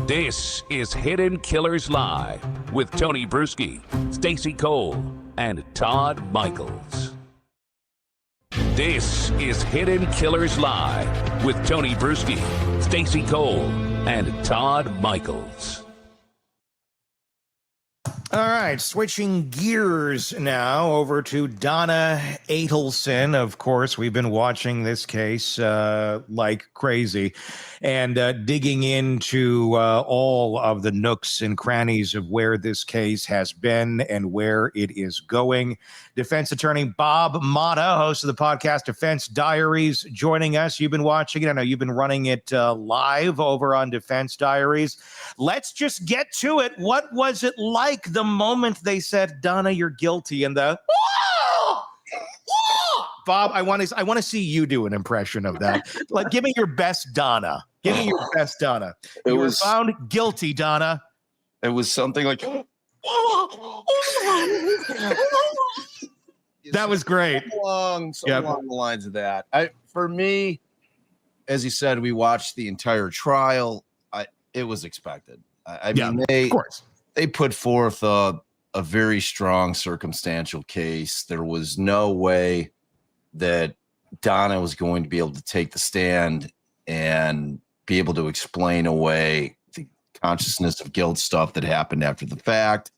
This is Hidden Killers Live with Tony Brueski, Stacey Cole, and Todd Michaels. This is Hidden Killers Live with Tony Brueski, Stacey Cole, and Todd Michaels. All right, switching gears now over to Donna Adelson. Of course, we've been watching this case like crazy and digging into all of the nooks and crannies of where this case has been and where it is going. Defense attorney Bob Motta, host of the podcast Defense Diaries, joining us. You've been watching it. I know you've been running it live over on Defense Diaries. Let's just get to it. What was it like the moment they said, Donna, you're guilty? And the Bob, I want to see you do an impression of that. Like, give me your best Donna. Give me your best Donna. You were found guilty, Donna. It was something like that was great. Along the lines of that. For me, as you said, we watched the entire trial. It was expected. I mean, of course. They put forth a very strong circumstantial case. There was no way that Donna was going to be able to take the stand and be able to explain away the consciousness of guilt stuff that happened after the fact.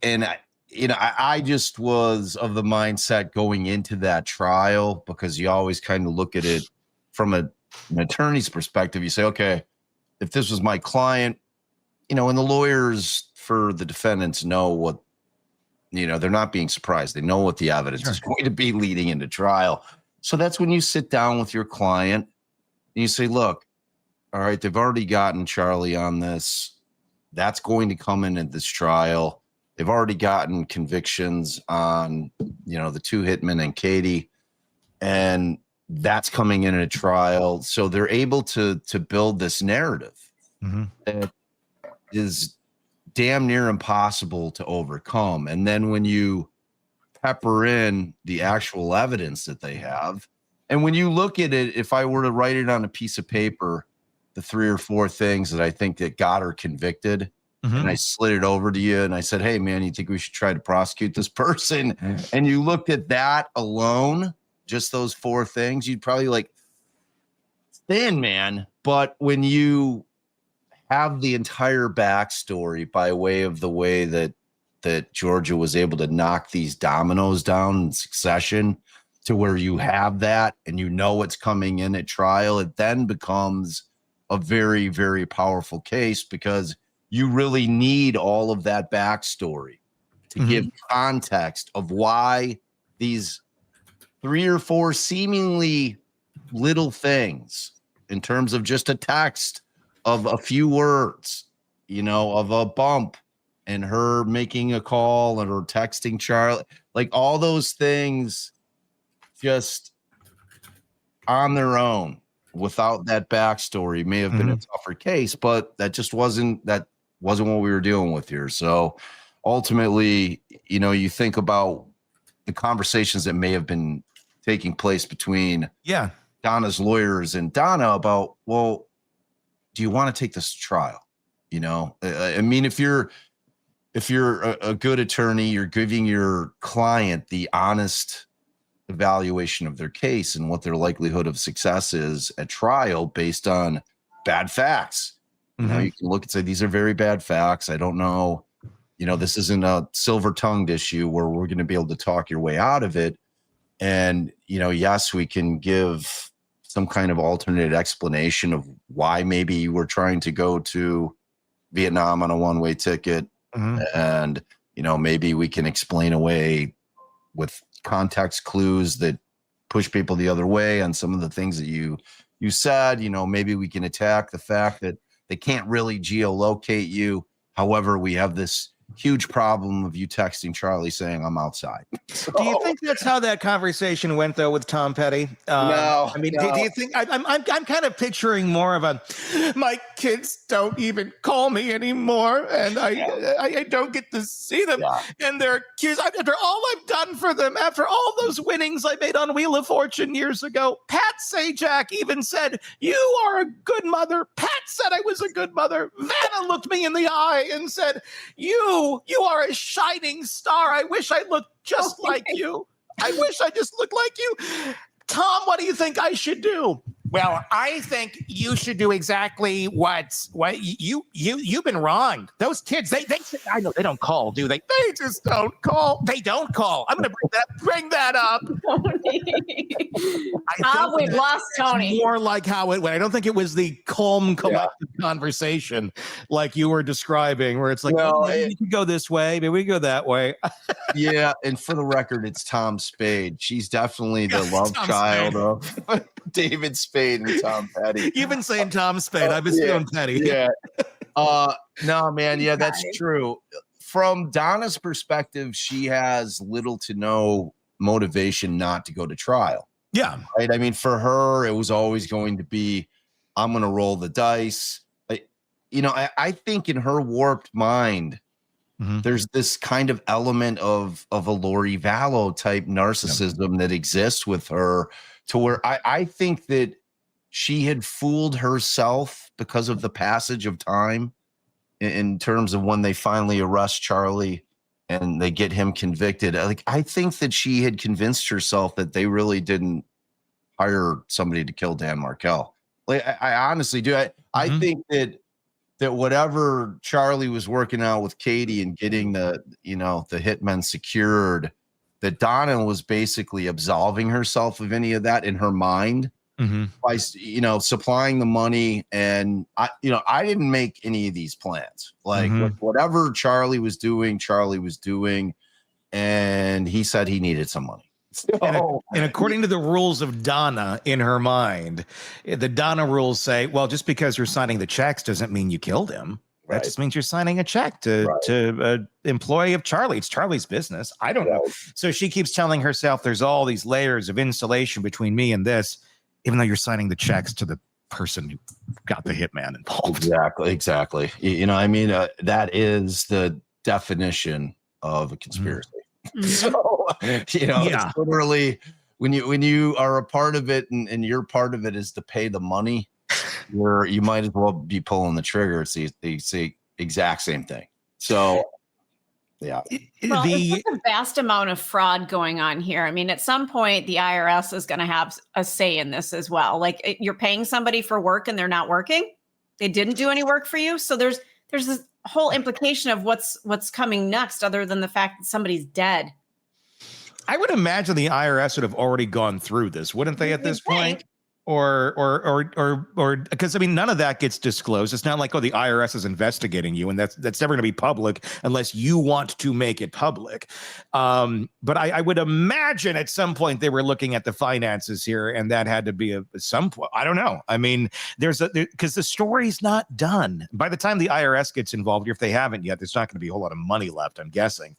And I just was of the mindset going into that trial, because you always kind of look at it from an attorney's perspective. You say, okay, if this was my client, and the lawyers for the defendants know what, they're not being surprised. They know what the evidence is going to be leading into trial. So that's when you sit down with your client and you say, look, all right, they've already gotten Charlie on this. That's going to come in at this trial. They've already gotten convictions on, the two hitmen and Katie, and that's coming in a trial. So they're able to build this narrative that is damn near impossible to overcome. And then when you pepper in the actual evidence that they have, and when you look at it, if I were to write it on a piece of paper, the 3 or 4 things that I think that got her convicted, and I slid it over to you and I said, hey man, you think we should try to prosecute this person? And you looked at that alone, just those 4 things, you'd probably like, thin man. But when you have the entire backstory by way of the way that Georgia was able to knock these dominoes down in succession to where you have that and what's coming in at trial, it then becomes a very, very powerful case, because you really need all of that backstory to give context of why these 3 or 4 seemingly little things, in terms of just a text of a few words, of a bump and her making a call and her texting Charlie, like all those things just on their own without that backstory may have been a tougher case, but that just wasn't what we were dealing with here. So ultimately, you think about the conversations that may have been taking place between Donna's lawyers and Donna about, well, do you want to take this to trial? I mean, if you're a good attorney, you're giving your client the honest evaluation of their case and what their likelihood of success is at trial based on bad facts. You can look and say, these are very bad facts. I don't know, this isn't a silver-tongued issue where we're going to be able to talk your way out of it. And, yes, we can give some kind of alternate explanation of why maybe you were trying to go to Vietnam on a one-way ticket. And, maybe we can explain away with context clues that push people the other way on some of the things that you said. Maybe we can attack the fact that they can't really geolocate you. However, we have this huge problem of you texting Charlie saying I'm outside. So, do you think that's how that conversation went, though, with Tom Petty? No, I mean, no. do you think I'm kind of picturing more of a my kids don't even call me anymore, and I don't get to see them, and they're accused after all I've done for them, after all those winnings I made on Wheel of Fortune years ago. Pat Sajak even said, "You are a good mother." Pat said I was a good mother. Vanna looked me in the eye and said, You are a shining star. I wish I looked just like you. I wish I just looked like you. Tom, what do you think I should do? Well, I think you should do exactly what you've been wrong. Those kids, they I know they don't call, do they? They just don't call. They don't call. I'm going to bring that up. We've lost Tony. More like how it went. I don't think it was the calm, collective conversation like you were describing, where it's like, maybe we could go this way, maybe we go that way. Yeah, and for the record, it's Tom Spade. She's definitely the love child of David Spade and Tom Petty. You've been saying Tom Spade. I've been saying Petty. Yeah. No, man. Yeah, that's true. From Donna's perspective, she has little to no motivation not to go to trial. Yeah. Right. I mean, for her, it was always going to be, I'm going to roll the dice. I think in her warped mind, there's this kind of element of a Lori Vallow type narcissism that exists with her, to where I think that she had fooled herself because of the passage of time in terms of when they finally arrest Charlie and they get him convicted. Like, I think that she had convinced herself that they really didn't hire somebody to kill Dan Markel. Like, I honestly do. I think that whatever Charlie was working out with Katie and getting the hitmen secured, that Donna was basically absolving herself of any of that in her mind by, supplying the money. And I didn't make any of these plans. Like, whatever Charlie was doing, and he said he needed some money. And according to the rules of Donna in her mind, the Donna rules say, well, just because you're signing the checks doesn't mean you killed him. That just means you're signing a check to an employee of Charlie. It's Charlie's business. I don't know. So she keeps telling herself there's all these layers of insulation between me and this, even though you're signing the checks to the person who got the hitman involved. Exactly. That is the definition of a conspiracy. So, it's literally when you are a part of it and your part of it is to pay the money, where you might as well be pulling the trigger. It's the exact same thing. So, yeah. Well, it's a vast amount of fraud going on here. I mean, at some point, the IRS is going to have a say in this as well. Like, you're paying somebody for work and they're not working. They didn't do any work for you. So there's this whole implication of what's coming next, other than the fact that somebody's dead. I would imagine the IRS would have already gone through this, wouldn't they, at this point? Or because none of that gets disclosed. It's not like, the IRS is investigating you, and that's never going to be public unless you want to make it public. But I would imagine at some point they were looking at the finances here, and that had to be some point. I don't know. I mean, because the story's not done by the time the IRS gets involved. If they haven't yet, there's not going to be a whole lot of money left, I'm guessing.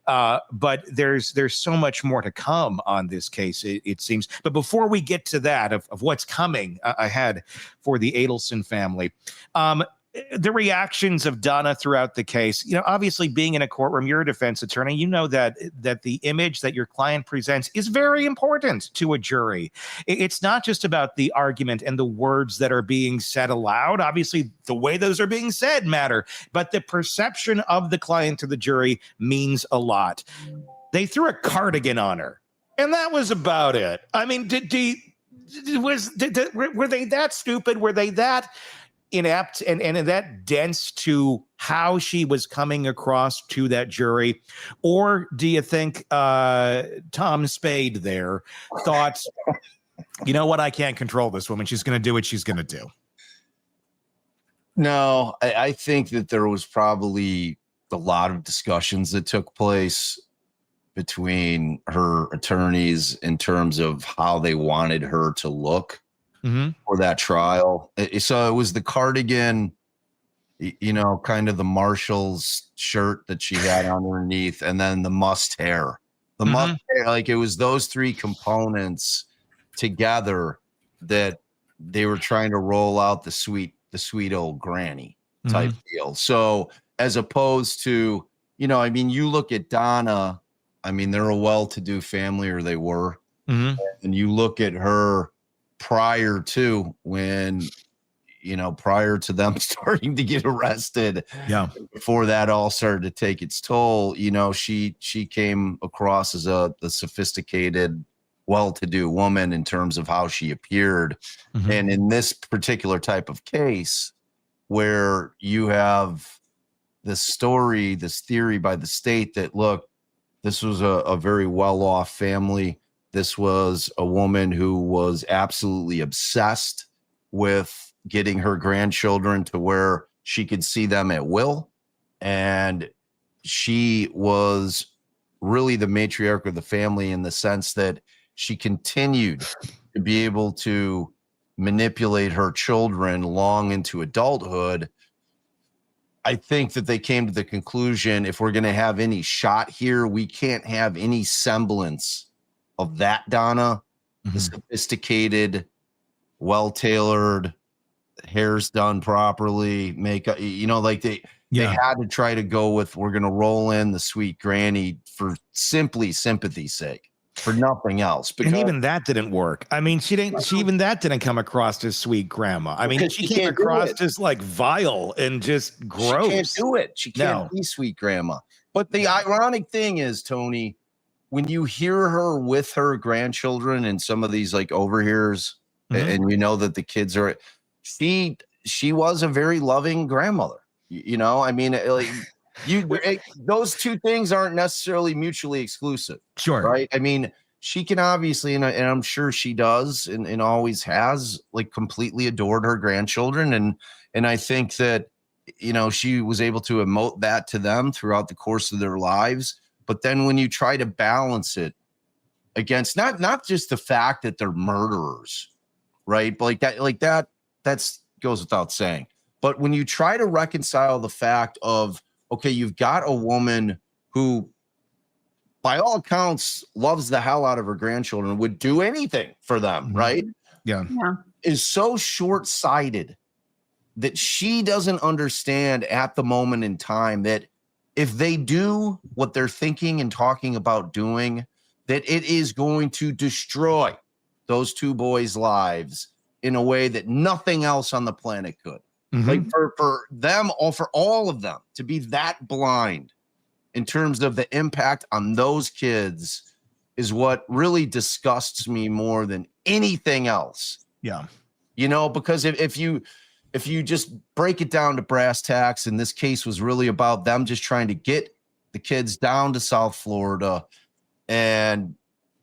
But there's so much more to come on this case, it seems. But before we get to that of what's coming ahead for the Adelson family, the reactions of Donna throughout the case, obviously being in a courtroom, you're a defense attorney, that the image that your client presents is very important to a jury. It's not just about the argument and the words that are being said aloud. Obviously, the way those are being said matter, but the perception of the client to the jury means a lot. They threw a cardigan on her, and that was about it. I mean, were they that stupid? Were they that inept and that dense to how she was coming across to that jury? Or do you think Tom Spade there thought, you know what, I can't control this woman. She's going to do what she's going to do? No, I think that there was probably a lot of discussions that took place between her attorneys in terms of how they wanted her to look for that trial. So it was the cardigan you know, kind of the Marshall's shirt that she had underneath, and then the must hair. The must hair, like it was those three components together that they were trying to roll out the sweet old granny type deal. So as opposed to, you know, I mean, you look at Donna, I mean, they're a well-to-do family, or they were. And you look at her prior to when, you know, prior to them starting to get arrested, before that all started to take its toll, you know, she came across as the sophisticated, well-to-do woman in terms of how she appeared. And in this particular type of case, where you have this story, this theory by the state that, look, this was a very well-off family. This was a woman who was absolutely obsessed with getting her grandchildren to where she could see them at will. And she was really the matriarch of the family in the sense that she continued to be able to manipulate her children long into adulthood. I think that they came to the conclusion, if we're going to have any shot here, we can't have any semblance of that Donna, the sophisticated, well-tailored, hair's done properly, makeup, you know, like they had to try to go with, we're going to roll in the sweet granny for simply sympathy's sake, for nothing else. And even that didn't work. I mean, even that didn't come across as sweet grandma. I mean, she came across as like vile and just gross. She can't do it. She can't be sweet grandma. But the ironic thing is, Tony, when you hear her with her grandchildren and some of these like overhears, and you know that the kids are, she was a very loving grandmother. You know, I mean, like those two things aren't necessarily mutually exclusive. Sure. Right. I mean, she can obviously, and I'm sure she does and always has, like, completely adored her grandchildren. And I think that, you know, she was able to emote that to them throughout the course of their lives. But then when you try to balance it against not just the fact that they're murderers, right? But that's goes without saying. But when you try to reconcile the fact of, okay, you've got a woman who, by all accounts, loves the hell out of her grandchildren, would do anything for them, right? Yeah. Is so short-sighted that she doesn't understand at the moment in time that if they do what they're thinking and talking about doing, that it is going to destroy those two boys' lives in a way that nothing else on the planet could. Like for them, or for all of them to be that blind in terms of the impact on those kids is what really disgusts me more than anything else. Yeah. You know, because if you just break it down to brass tacks, and this case was really about them just trying to get the kids down to South Florida, and,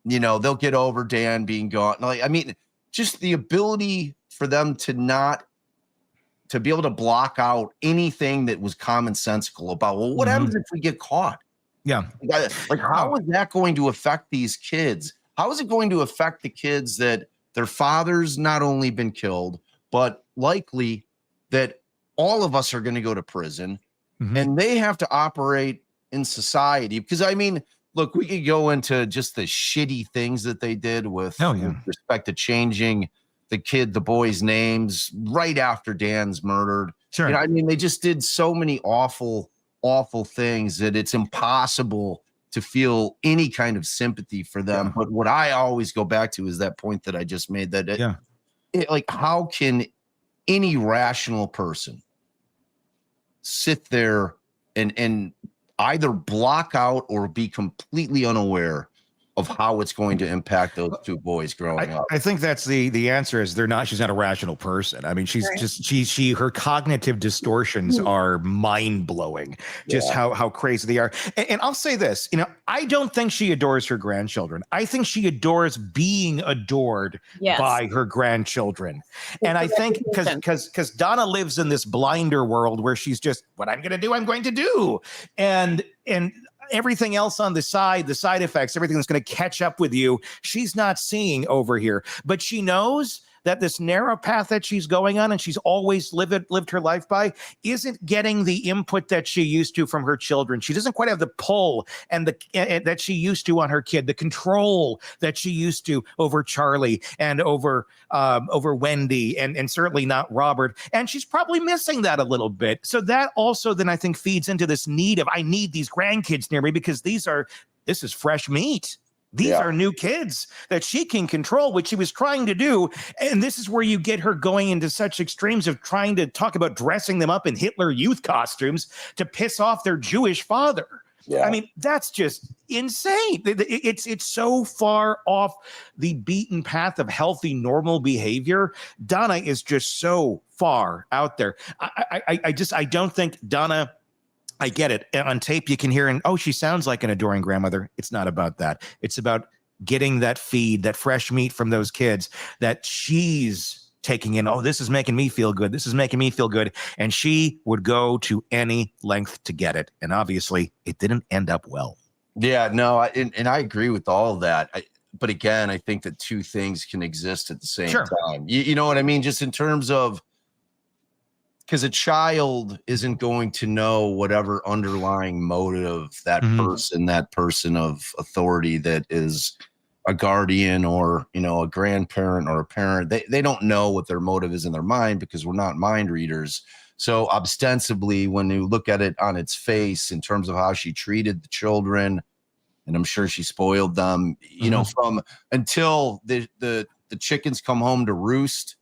you know, they'll get over Dan being gone. Like, I mean, just the ability for them to be able to block out anything that was commonsensical about, well, what happens if we get caught? Yeah. Like, how is that going to affect these kids? How is it going to affect the kids that their father's not only been killed, but likely that all of us are going to go to prison, and they have to operate in society? Because, I mean, look, we could go into just the shitty things that they did with respect to changing the boys' names right after Dan's murdered. Sure. You know, I mean, they just did so many awful, awful things that it's impossible to feel any kind of sympathy for them. But what I always go back to is that point that I just made, that like, how can any rational person sit there and either block out or be completely unaware of how it's going to impact those two boys growing up? I think that's the answer is she's not a rational person. I mean, she's just, her cognitive distortions are mind blowing, just how crazy they are. And I'll say this, you know, I don't think she adores her grandchildren. I think she adores being adored by her grandchildren. And I think because Donna lives in this blinder world where she's just, what I'm going to do, I'm going to do. And everything else on the side effects, everything that's going to catch up with you, she's not seeing over here. But she knows that this narrow path that she's going on and she's always lived her life by isn't getting the input that she used to from her children. She doesn't quite have the pull and that she used to on her kid, the control that she used to over Charlie and over Wendy, and certainly not Robert. And she's probably missing that a little bit. So that also then I think feeds into this need of, I need these grandkids near me because this is fresh meat. These are new kids that she can control, which she was trying to do. And this is where you get her going into such extremes of trying to talk about dressing them up in Hitler Youth costumes to piss off their Jewish father. Yeah. I mean, that's just insane. It's so far off the beaten path of healthy, normal behavior. Donna is just so far out there. I don't think Donna, I get it. On tape, you can hear, and she sounds like an adoring grandmother. It's not about that. It's about getting that feed, that fresh meat from those kids that she's taking in. Oh, this is making me feel good. This is making me feel good. And she would go to any length to get it. And obviously, it didn't end up well. Yeah, no, and I agree with all of that. But again, I think that two things can exist at the same time. You know what I mean? Just in terms of, because a child isn't going to know whatever underlying motive that person of authority that is a guardian or, a grandparent or a parent, they don't know what their motive is in their mind because we're not mind readers. So ostensibly, when you look at it on its face in terms of how she treated the children, and I'm sure she spoiled them, from until the chickens come home to roost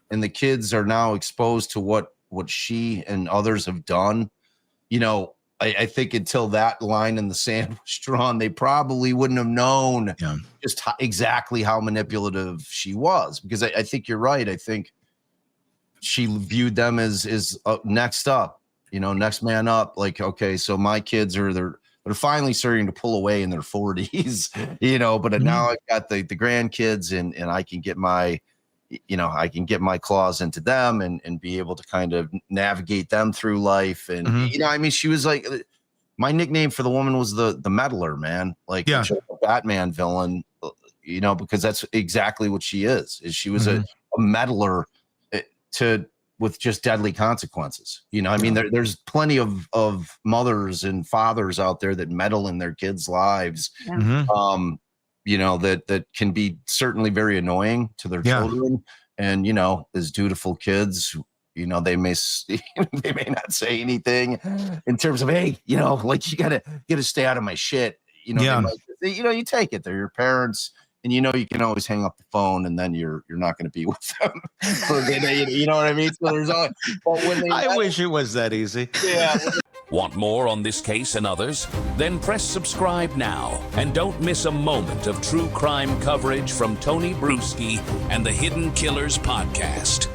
and the kids are now exposed to what she and others have done, I think until that line in the sand was drawn, they probably wouldn't have known just exactly how manipulative she was. Because I think you're right. I think she viewed them as next up, next man up. Like, okay, so my kids they're finally starting to pull away in their 40s, but now I've got the grandkids and I can get my claws into them and be able to kind of navigate them through life. And, she was like, my nickname for the woman was the meddler, man. Like a Batman villain, because that's exactly what she is she was a meddler with just deadly consequences. There's plenty of mothers and fathers out there that meddle in their kids' lives. That can be certainly very annoying to their children. And, as dutiful kids, they may not say anything in terms of, hey, like you gotta stay out of my shit. You take it. They're your parents and, you can always hang up the phone and then you're not going to be with them. You know what I mean? So there's always, I wish it was that easy. Yeah. Want more on this case and others? Then press subscribe now and don't miss a moment of true crime coverage from Tony Brueski and the Hidden Killers podcast.